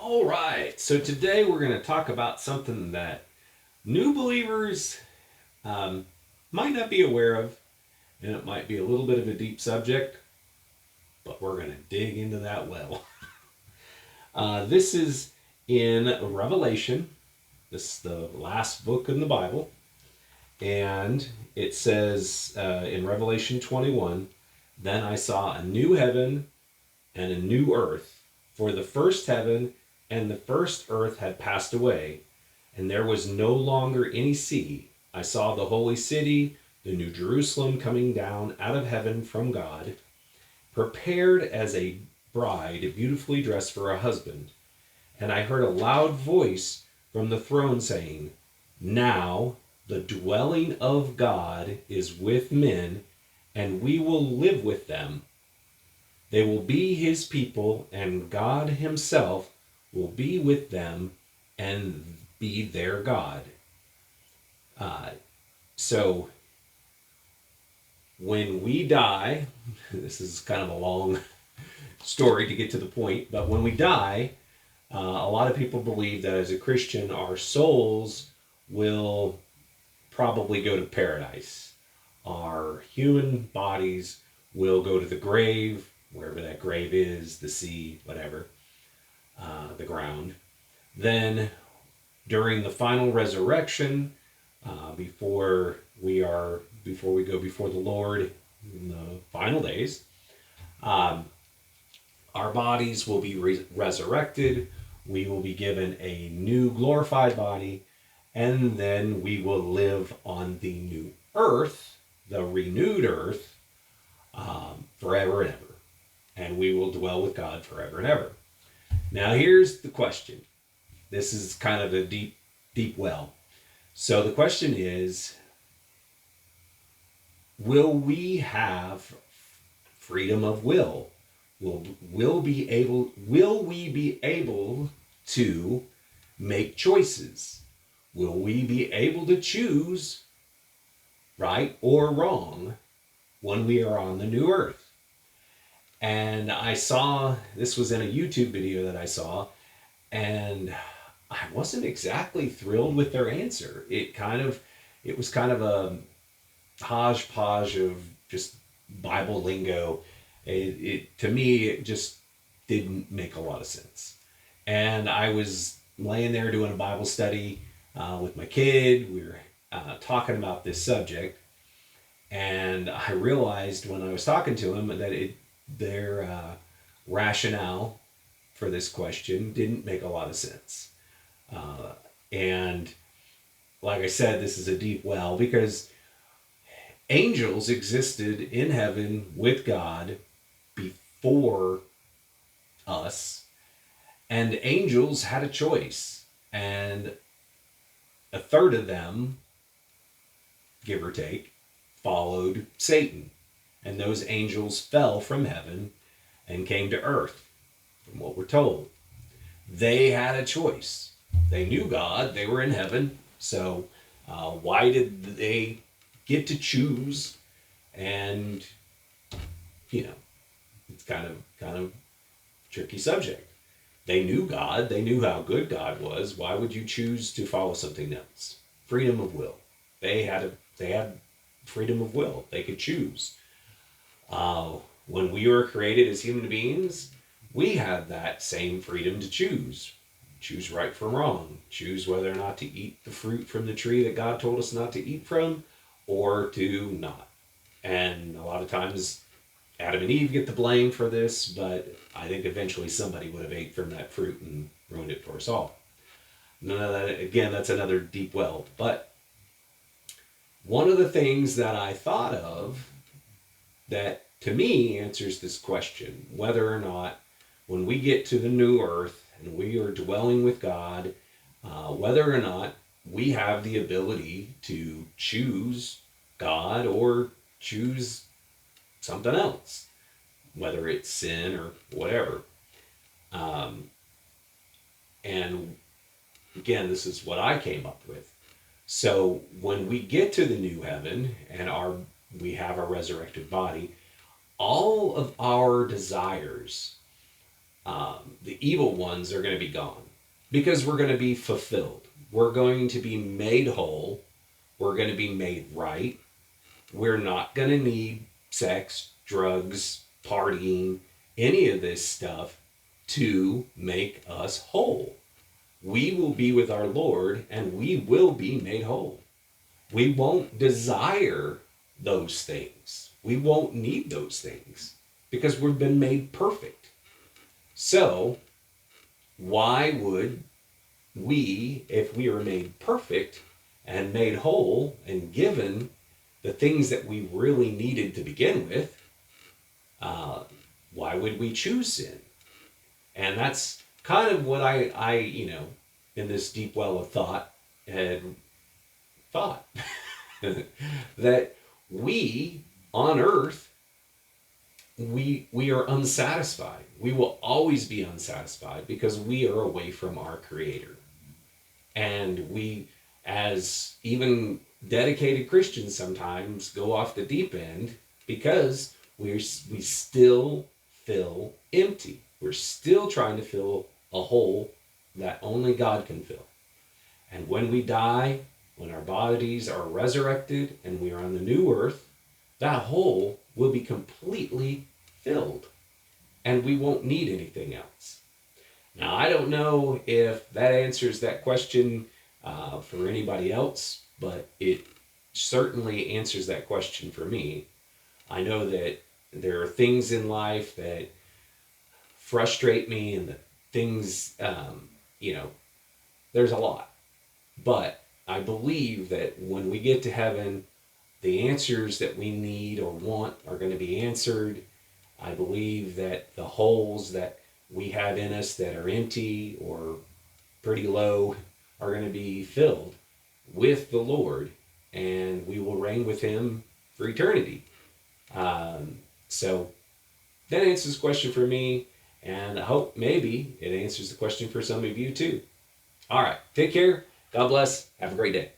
All right, so today we're going to talk about something that new believers um, might not be aware of, and it might be a little bit of a deep subject, but we're going to dig into that well. This is in Revelation. This is the last book in the Bible, and it says in Revelation 21, "Then I saw a new heaven and a new earth, for the first heaven and the first earth had passed away, and there was no longer any sea. I saw the holy city, the new Jerusalem, coming down out of heaven from God, prepared as a bride beautifully dressed for a husband. And I heard a loud voice from the throne saying, 'Now the dwelling of God is with men, and we will live with them. They will be his people, and God himself will be with them and be their God.'" Uh, so when we die, this is kind of a long story to get to the point, but when we die, a lot of people believe that as a Christian, our souls will probably go to paradise. Our human bodies will go to the grave, wherever that grave is, the sea, whatever, the ground. Then during the final resurrection, before we go before the Lord in the final days, our bodies will be resurrected. We will be given a new glorified body, and then we will live on the new earth, the renewed earth, forever and ever. And we will dwell with God forever and ever. Now here's the question. This is kind of a deep well. So the question is, will we have freedom of will? Will we be able to make choices? Will we be able to choose right or wrong when we are on the new earth? And this was in a YouTube video that I saw, and I wasn't exactly thrilled with their answer. It was kind of a hodgepodge of just Bible lingo. To me, it just didn't make a lot of sense. And I was laying there doing a Bible study with my kid. We were talking about this subject, and I realized when I was talking to him that their rationale for this question didn't make a lot of sense. And like I said, this is a deep well, because angels existed in heaven with God before us, and angels had a choice, and a third of them, give or take, followed Satan, and those angels fell from heaven and came to earth, from what we're told. They had a choice. They knew God. They were in heaven. So why did they get to choose? And it's kind of tricky subject. They knew God. They knew how good God was. Why would you choose to follow something else? Freedom of will. They had freedom of will. They could choose. When we were created as human beings, we had that same freedom to choose. Choose right from wrong. Choose whether or not to eat the fruit from the tree that God told us not to eat from, or to not. And a lot of times Adam and Eve get the blame for this, but I think eventually somebody would have ate from that fruit and ruined it for us all. Again, that's another deep well. But one of the things that I thought of that to me answers this question, whether or not when we get to the new earth and we are dwelling with God, whether or not we have the ability to choose God or choose something else, whether it's sin or whatever. And again, this is what I came up with. So when we get to the new heaven and we have our resurrected body, all of our desires The evil ones are going to be gone because we're going to be fulfilled. We're going to be made whole. We're going to be made right. We're not going to need sex, drugs, partying, any of this stuff to make us whole. We will be with our Lord and we will be made whole. We won't desire those things. We won't need those things because we've been made perfect. So, why would we, if we are made perfect and made whole and given the things that we really needed to begin with, why would we choose sin? And that's kind of what I in this deep well of thought, had thought that we on earth, we are unsatisfied. We will always be unsatisfied because we are away from our Creator. And we, as even dedicated Christians, sometimes go off the deep end because we still feel empty. We're still trying to fill a hole that only God can fill. And when we die, when our bodies are resurrected and we are on the new earth, that hole will be completely filled and we won't need anything else. Now, I don't know if that answers that question for anybody else, but it certainly answers that question for me. I know that there are things in life that frustrate me and the things, there's a lot. But I believe that when we get to heaven, the answers that we need or want are going to be answered. I believe that the holes that we have in us that are empty or pretty low are going to be filled with the Lord, and we will reign with Him for eternity. So that answers the question for me, and I hope maybe it answers the question for some of you too. All right, take care. God bless. Have a great day.